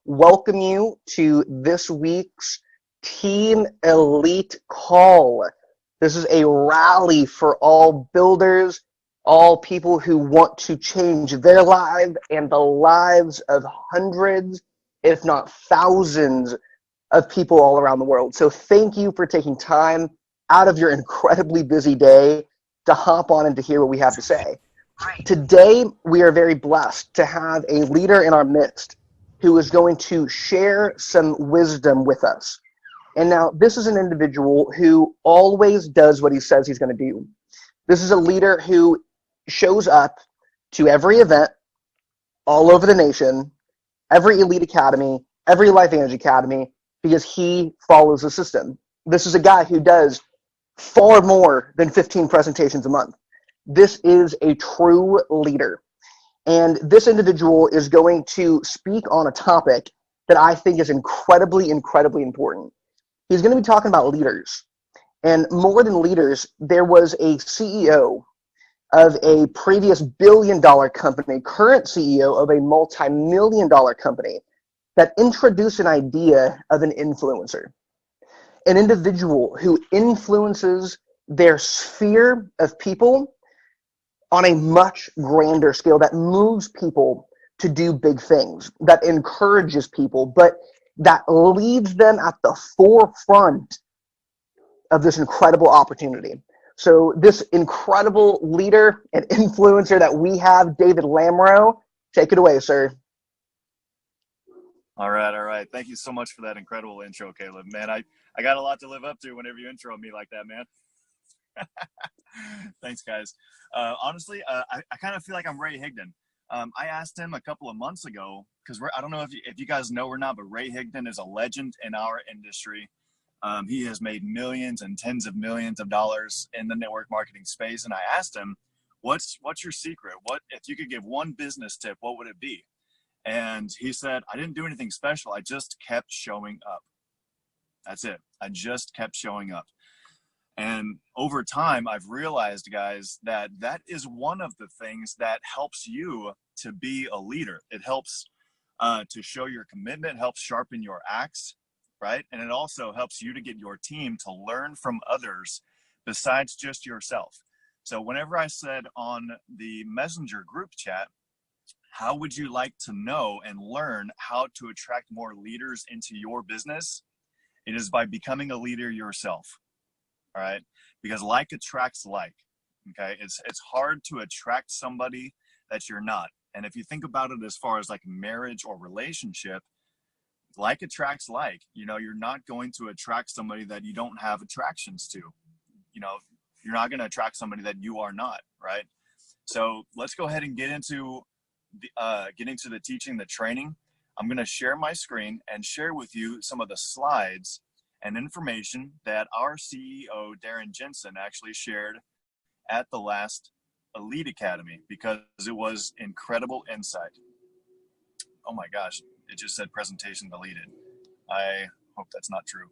welcome you to this week's Team Elite Call. This is a rally for all builders, all people who want to change their lives and the lives of hundreds, if not thousands, of people all around the world. So thank you for taking time out of your incredibly busy day to hop on and to hear what we have to say. Today, we are very blessed to have a leader in our midst who is going to share some wisdom with us. And now, this is an individual who always does what he says he's going to do. This is a leader who shows up to every event all over the nation, every elite academy, every LifeVantage academy, because he follows the system. This is a guy who does far more than 15 presentations a month. This is a true leader. And this individual is going to speak on a topic that I think is incredibly, incredibly important. He's going to be talking about leaders. And more than leaders, there was a CEO of a previous billion-dollar company, current CEO of a multi-million-dollar company, that introduced an idea of an influencer. An individual who influences their sphere of people on a much grander scale, that moves people to do big things, that encourages people, but that leads them at the forefront of this incredible opportunity. So this incredible leader and influencer that we have, David Lamoureux, take it away, sir. All right. Thank you so much for that incredible intro, Caleb. Man, I got a lot to live up to whenever you intro me like that, man. Thanks, guys. Honestly, I kind of feel like I'm Ray Higdon. I asked him a couple of months ago, because I don't know if you guys know or not, but Ray Higdon is a legend in our industry. He has made millions and tens of millions of dollars in the network marketing space. And I asked him, what's your secret? What, if you could give one business tip, what would it be? And he said, I didn't do anything special. I just kept showing up. That's it. I just kept showing up. And over time, I've realized, guys, that is one of the things that helps you to be a leader. It helps to show your commitment, helps sharpen your axe, right? And it also helps you to get your team to learn from others besides just yourself. So whenever I said on the Messenger group chat, how would you like to know and learn how to attract more leaders into your business? It is by becoming a leader yourself. All right, because like attracts like. Okay, it's hard to attract somebody that you're not. And if you think about it as far as like marriage or relationship, like attracts like. You know, you're not going to attract somebody that you don't have attractions to. You know, you're not going to attract somebody that you are not, right? So let's go ahead and get into the teaching, the training. I'm going to share my screen and share with you some of the slides and information that our CEO, Darren Jensen, actually shared at the last Elite Academy, because it was incredible insight. Oh my gosh, it just said presentation deleted. I hope that's not true.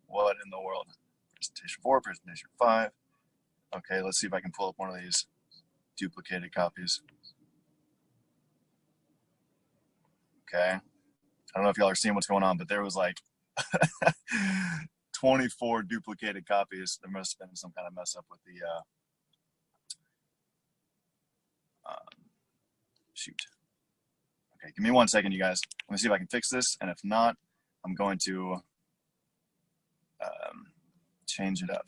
What in the world? Presentation 4, presentation 5. Okay, let's see if I can pull up one of these duplicated copies. Okay, I don't know if y'all are seeing what's going on, but there was like 24 duplicated copies. There must have been some kind of mess up with the shoot. Okay, give me 1 second, you guys. Let me see if I can fix this, and if not, I'm going to change it up.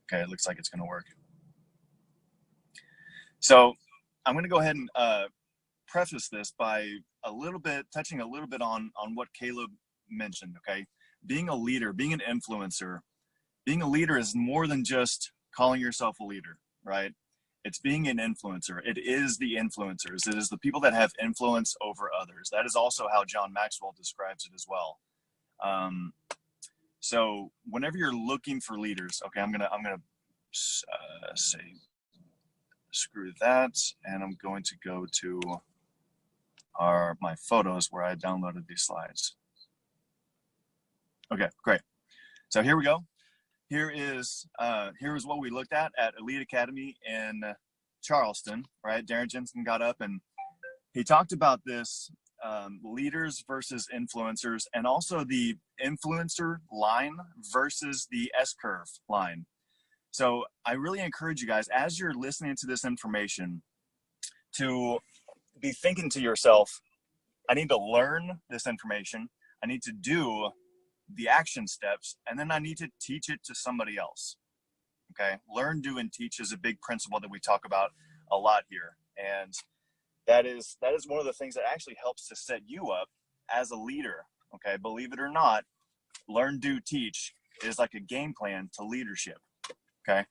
Okay, it looks like it's going to work. So I'm going to go ahead and preface this by touching a little bit on what Caleb mentioned. Okay, being a leader, being an influencer, being a leader is more than just calling yourself a leader, right? It's being an influencer. It is the influencers. It is the people that have influence over others. That is also how John Maxwell describes it as well. So whenever you're looking for leaders, okay, I'm gonna say screw that, and I'm going to go to my photos where I downloaded these slides. Okay, great. So here we go. Here is what we looked at Elite Academy in Charleston, right? Darren Jensen got up and he talked about this leaders versus influencers, and also the influencer line versus the S-curve line. So I really encourage you guys, as you're listening to this information, to be thinking to yourself, I need to learn this information. I need to do the action steps, and then I need to teach it to somebody else. Okay. Learn, do, and teach is a big principle that we talk about a lot here. And that is one of the things that actually helps to set you up as a leader. Okay. Believe it or not, learn, do, teach is like a game plan to leadership. Okay.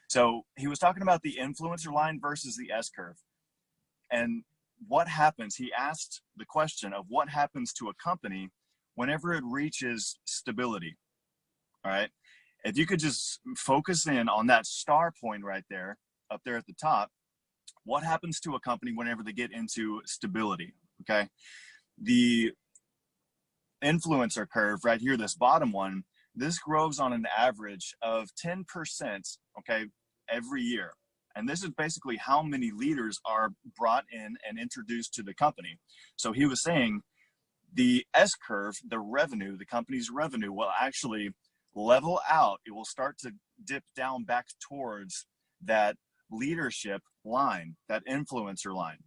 So he was talking about the influencer line versus the S curve. And what happens, he asked the question of what happens to a company whenever it reaches stability. All right. If you could just focus in on that star point right there, up there at the top, what happens to a company whenever they get into stability? Okay. The influencer curve right here, this bottom one, this grows on an average of 10%, okay, every year. And this is basically how many leaders are brought in and introduced to the company. So he was saying the S curve, the revenue, the company's revenue will actually level out. It will start to dip down back towards that leadership line, that influencer line.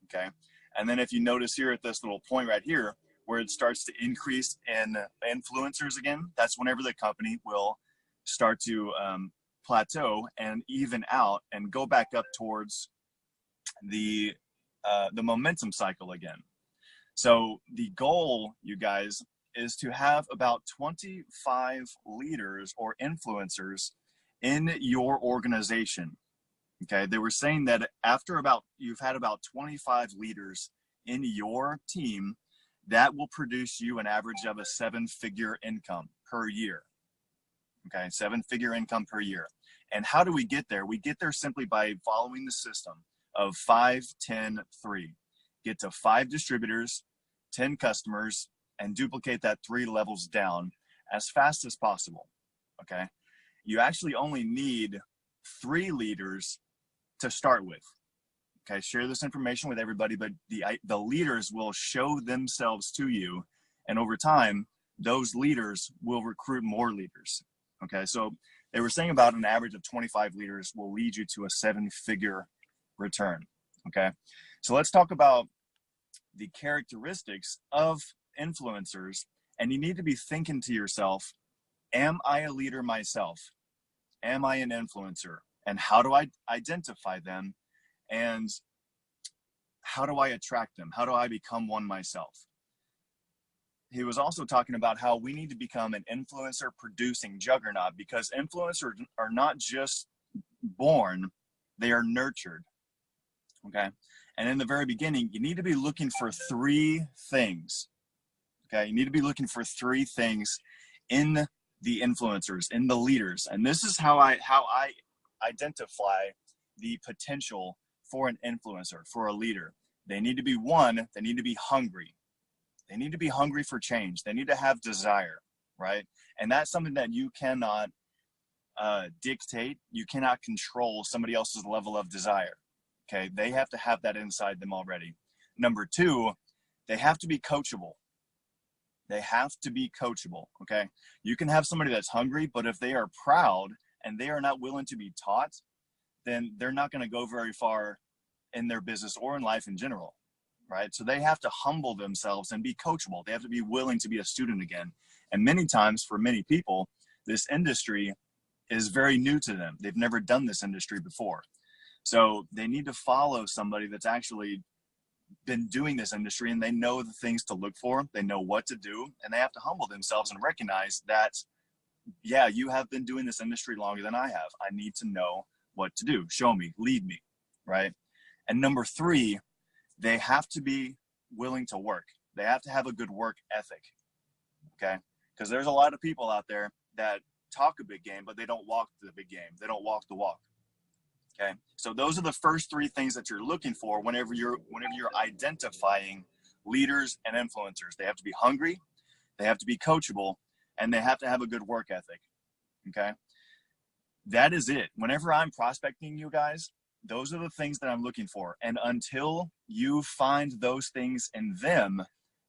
Okay. And then if you notice here at this little point right here, where it starts to increase in influencers again, that's whenever the company will start to plateau and even out and go back up towards the momentum cycle again. So the goal, you guys, is to have about 25 leaders or influencers in your organization. Okay, they were saying that after you've had about 25 leaders in your team, that will produce you an average of a 7-figure income per year. Okay, 7-figure income per year. And how do we get there? We get there simply by following the system of 5, 10, 3. Get to 5 distributors, 10 customers, and duplicate that 3 levels down as fast as possible. Okay, you actually only need 3 leaders to start with. Okay, share this information with everybody, but the leaders will show themselves to you, and over time, those leaders will recruit more leaders. Okay, so they were saying about an average of 25 leaders will lead you to a 7-figure return. Okay, so let's talk about the characteristics of influencers, and you need to be thinking to yourself, am I a leader myself? Am I an influencer? And how do I identify them? And how do I attract them? How do I become one myself? He was also talking about how we need to become an influencer producing juggernaut, because influencers are not just born, they are nurtured. Okay. And in the very beginning, you need to be looking for 3 things. Okay. You need to be looking for 3 things in the influencers, in the leaders. And this is how I identify the potential for an influencer, for a leader. They need to be they need to be hungry. They need to be hungry for change. They need to have desire, right? And that's something that you cannot dictate. You cannot control somebody else's level of desire. Okay, they have to have that inside them already. Number 2, they have to be coachable. They have to be coachable, okay? You can have somebody that's hungry, but if they are proud and they are not willing to be taught, then they're not going to go very far in their business or in life in general, right? So they have to humble themselves and be coachable. They have to be willing to be a student again. And many times for many people, this industry is very new to them. They've never done this industry before. So they need to follow somebody that's actually been doing this industry, and they know the things to look for. They know what to do, and they have to humble themselves and recognize that, yeah, you have been doing this industry longer than I have. I need to know what to do. Show me, lead me, right? And number 3, they have to be willing to work. They have to have a good work ethic, okay? Because there's a lot of people out there that talk a big game, but they don't walk the big game. They don't walk the walk. Okay, so those are the first 3 things that you're looking for whenever you're identifying leaders and influencers. They have to be hungry, they have to be coachable, and they have to have a good work ethic. Okay, that is it. Whenever I'm prospecting you guys, those are the things that I'm looking for. And until you find those things in them,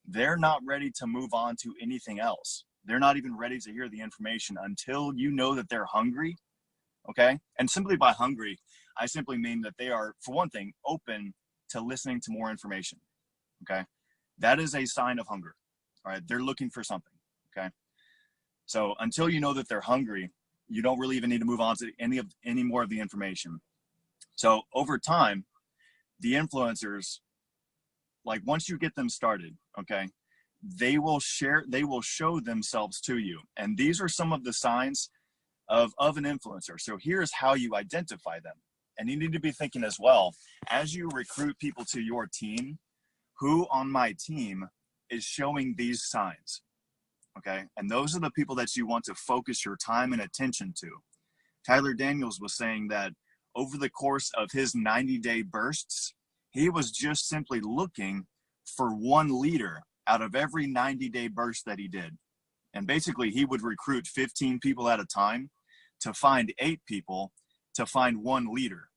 they're not ready to move on to anything else. They're not even ready to hear the information until you know that they're hungry. Okay. And simply by hungry, I simply mean that they are, for one thing, open to listening to more information. Okay. That is a sign of hunger. All right. They're looking for something. Okay. So until you know that they're hungry, you don't really even need to move on to any more of the information. So over time, the influencers, like once you get them started, okay, they will show themselves to you. And these are some of the signs of an influencer. So here's how you identify them. And you need to be thinking as well, as you recruit people to your team, who on my team is showing these signs? Okay. And those are the people that you want to focus your time and attention to. Tyler Daniels was saying that over the course of his 90-day bursts, he was just simply looking for one leader out of every 90-day burst that he did. And basically he would recruit 15 people at a time to find 8 people to find one leader.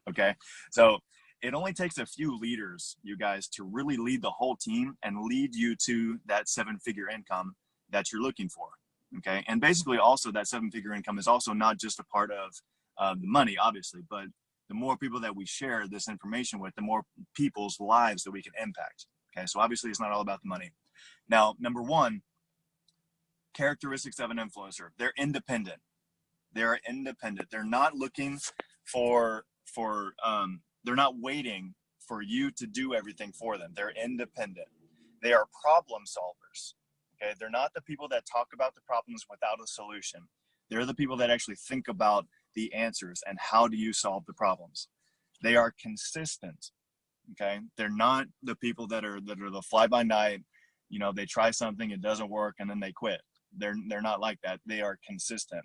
Okay. So it only takes a few leaders, you guys, to really lead the whole team and lead you to that 7-figure income that you're looking for. Okay. And basically also that 7-figure income is also not just a part of the money, obviously, but the more people that we share this information with, the more people's lives that we can impact. Okay. So obviously it's not all about the money. Now, number 1, characteristics of an influencer. They're independent. They're independent. They're not looking for they're not waiting for you to do everything for them. They're independent. They are problem solvers. Okay. They're not the people that talk about the problems without a solution. They're the people that actually think about the answers and how do you solve the problems. They are consistent. Okay. They're not the people that are the fly by night. You know, they try something, it doesn't work, and then they quit. They're not like that. They are consistent.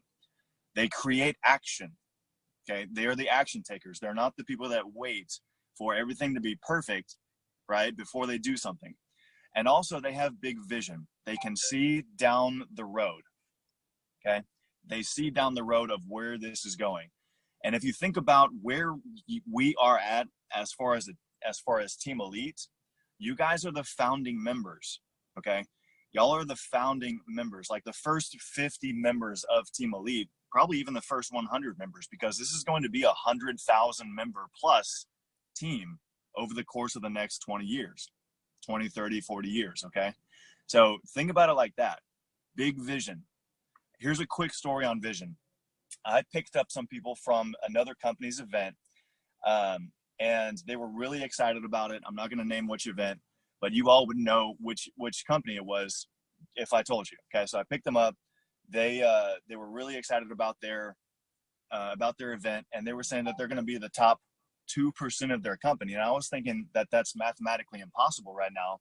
They create action. Okay. They are the action takers. They're not the people that wait for everything to be perfect, right, before they do something. And also they have big vision. They can see down the road. Okay. They see down the road of where this is going. And if you think about where we are at as far as Team Elite, you guys are the founding members. Okay. Y'all are the founding members, like the first 50 members of Team Elite, probably even the first 100 members, because this is going to be 100,000 member plus team over the course of the next 20 years, 20, 30, 40 years. Okay. So think about it like that. Big vision. Here's a quick story on vision. I picked up some people from another company's event, and they were really excited about it. I'm not going to name which event, but you all would know which company it was if I told you. Okay, so I picked them up. They were really excited about their event, and they were saying that they're going to be the top 2% of their company. And I was thinking that that's mathematically impossible right now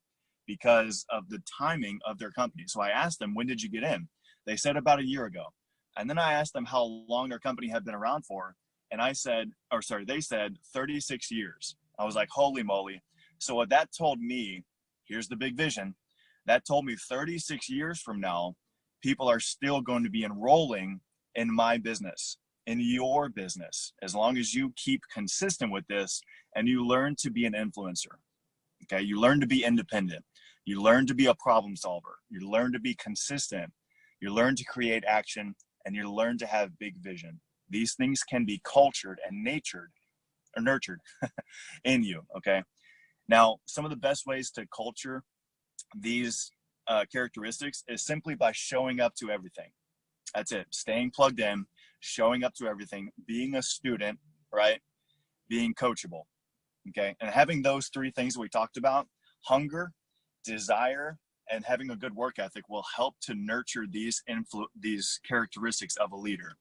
because of the timing of their company. So I asked them, when did you get in? They said about a year ago. And then I asked them how long their company had been around for. And they said 36 years. I was like, holy moly. So what that told me, here's the big vision, that told me 36 years from now, people are still going to be enrolling in my business, in your business, as long as you keep consistent with this and you learn to be an influencer. Okay. You learn to be independent. You learn to be a problem solver. You learn to be consistent. You learn to create action, and you learn to have big vision. These things can be cultured and nurtured in you. Okay. Now, some of the best ways to culture these characteristics is simply by showing up to everything. That's it. Staying plugged in, showing up to everything, being a student, right? Being coachable. Okay. And having those 3 things that we talked about, hunger, desire, and having a good work ethic will help to nurture these characteristics of a leader.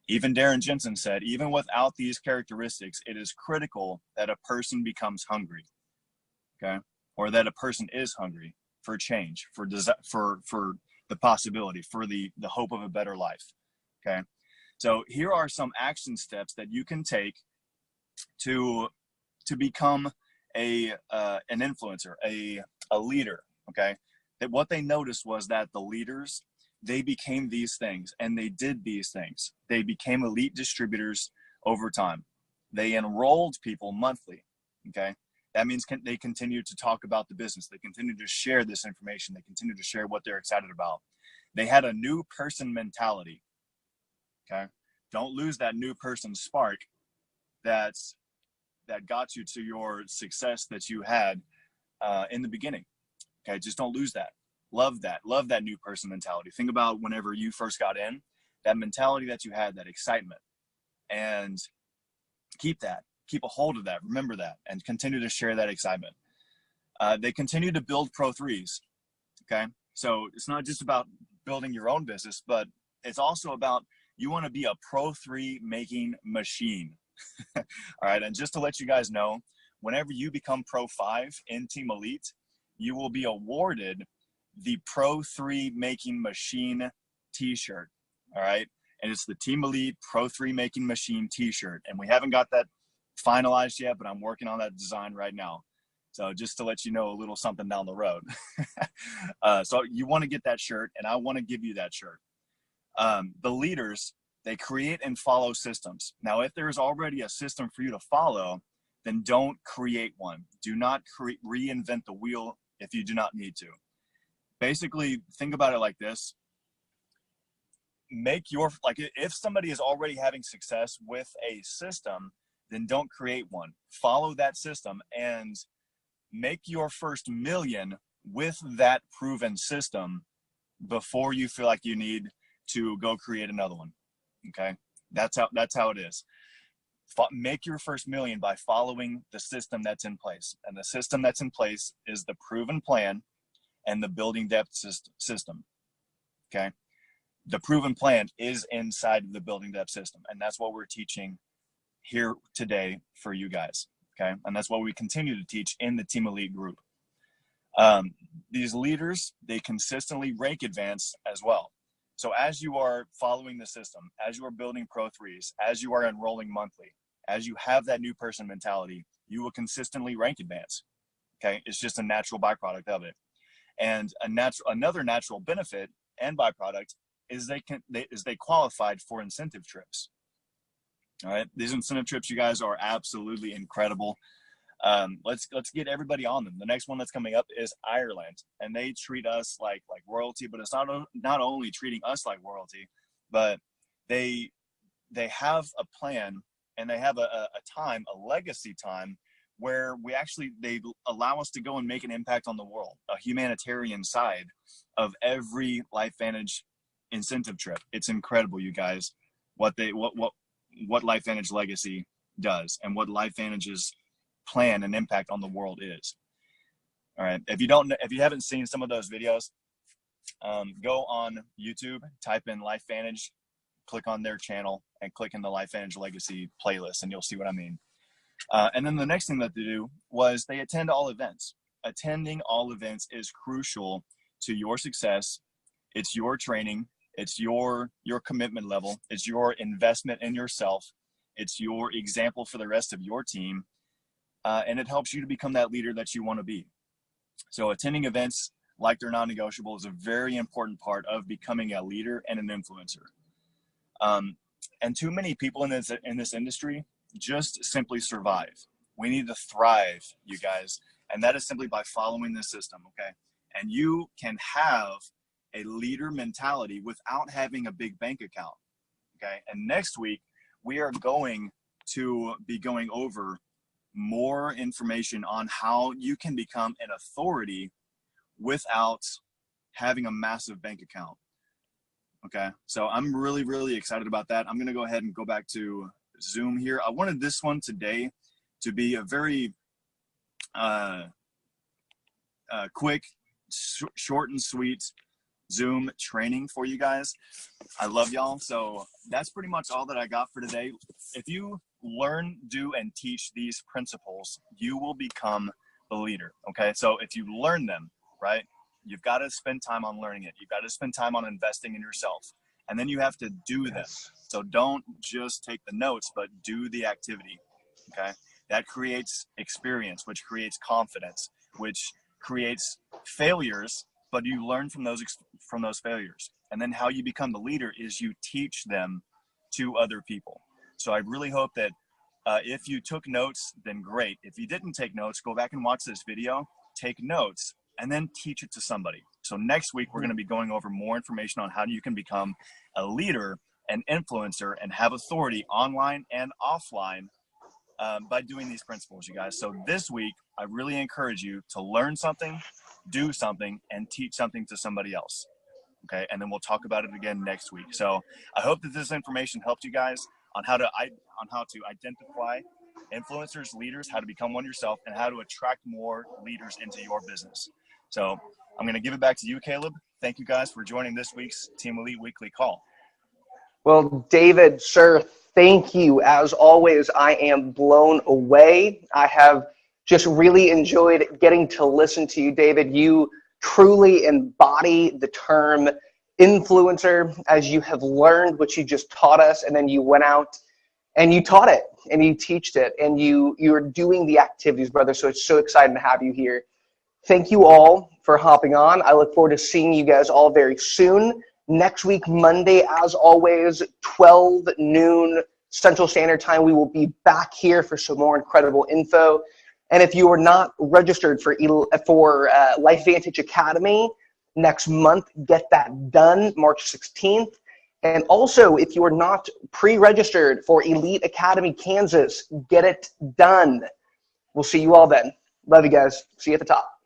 Even Darren Jensen said, even without these characteristics, it is critical that a person becomes hungry. Okay. Or that a person is hungry for change, for the possibility, for the hope of a better life. Okay. So here are some action steps that you can take to become an influencer, a leader. Okay. That what they noticed was that the leaders, they became these things and they did these things. They became elite distributors over time. They enrolled people monthly. Okay. That means they continue to talk about the business. They continue to share this information. They continue to share what they're excited about. They had a new person mentality. Okay. Don't lose that new person spark that got you to your success that you had in the beginning. Okay. Just don't lose that. Love that. Love that new person mentality. Think about whenever you first got in, that mentality that you had, that excitement, and keep that. Keep a hold of that. Remember that, and continue to share that excitement. They continue to build Pro 3s. Okay. So it's not just about building your own business, but it's also about, you want to be a Pro 3 making machine. All right. And just to let you guys know, whenever you become Pro 5 in Team Elite, you will be awarded the Pro 3 making machine t-shirt. All right. And it's the Team Elite Pro 3 making machine t-shirt. And we haven't got that finalized yet, but I'm working on that design right now. So just to let you know a little something down the road. So you want to get that shirt, and I want to give you that shirt. The leaders, they create and follow systems. Now, if there's already a system for you to follow, then don't create one. Do not reinvent the wheel if you do not need to. Basically, think about it like this. If somebody is already having success with a system, then don't create one. Follow that system and make your first million with that proven system before you feel like you need to go create another one. Okay. That's how it is. Make your first million by following the system that's in place. And the system that's in place is the proven plan and the building depth system. Okay. The proven plan is inside of the building depth system. And that's what we're teaching here today for you guys. Okay. And that's what we continue to teach in the Team Elite group. These leaders, they consistently rank advance as well. So as you are following the system, as you are building Pro 3s, as you are enrolling monthly, as you have that new person mentality, you will consistently rank advance. Okay. It's just a natural byproduct of it. And another natural benefit and byproduct is they qualified for incentive trips. All right. These incentive trips, you guys, are absolutely incredible. Let's get everybody on them. The next one that's coming up is Ireland, and they treat us like royalty, but it's not only treating us like royalty, but they have a plan, and they have a legacy time, where they allow us to go and make an impact on the world, a humanitarian side of every LifeVantage incentive trip. It's incredible, you guys, what LifeVantage legacy does and what LifeVantage's plan and impact on the world is. All right. If you haven't seen some of those videos, go on YouTube, type in LifeVantage, click on their channel, and click in the LifeVantage Legacy playlist, and you'll see what I mean. And then the next thing that they do was they attend all events. Attending all events is crucial to your success. It's your training. It's your commitment level. It's your investment in yourself. It's your example for the rest of your team. And it helps you to become that leader that you want to be. So attending events like they're non-negotiable is a very important part of becoming a leader and an influencer. And too many people in this industry just simply survive. We need to thrive, you guys. And that is simply by following this system, okay? And you can have a leader mentality without having a big bank account, okay? And next week, we are going to be going over more information on how you can become an authority without having a massive bank account, okay? So I'm really, really excited about that. I'm gonna go ahead and go back to Zoom here. I wanted this one today to be a very quick, short and sweet Zoom training for you guys. I love y'all. So that's pretty much all that I got for today. If you learn, do, and teach these principles, you will become the leader. Okay. So if you learn them, right, you've got to spend time on learning it. You've got to spend time on investing in yourself. And then you have to do them. So don't just take the notes, but do the activity. Okay. That creates experience, which creates confidence, which creates failures, but you learn from those failures. And then how you become the leader is you teach them to other people. So I really hope that If you took notes, then great. If you didn't take notes, go back and watch this video, take notes, and then teach it to somebody. So next week, we're going to be going over more information on how you can become a leader, an influencer, and have authority online and offline by doing these principles, you guys. So this week, I really encourage you to learn something, do something, and teach something to somebody else. Okay, and then we'll talk about it again next week. So I hope that this information helped you guys on how to identify influencers, leaders, how to become one yourself, and how to attract more leaders into your business. So I'm going to give it back to you, Caleb. Thank you guys for joining this week's Team Elite Weekly Call. Well, David, sir, thank you. As always, I am blown away. I have just really enjoyed getting to listen to you, David. You truly embody the term influencer, as you have learned what you just taught us, and then you went out and you taught it and you teached it, and you're doing the activities, brother. So it's so exciting to have you here. Thank you all for hopping on. I look forward to seeing you guys all very soon. Next week, Monday, as always, 12 noon Central Standard Time, we will be back here for some more incredible info. And if you are not registered for LifeVantage Academy next month, get that done March 16th. And also, if you are not pre-registered for Elite Academy Kansas, get it done. We'll see you all then. Love you guys. See you at the top.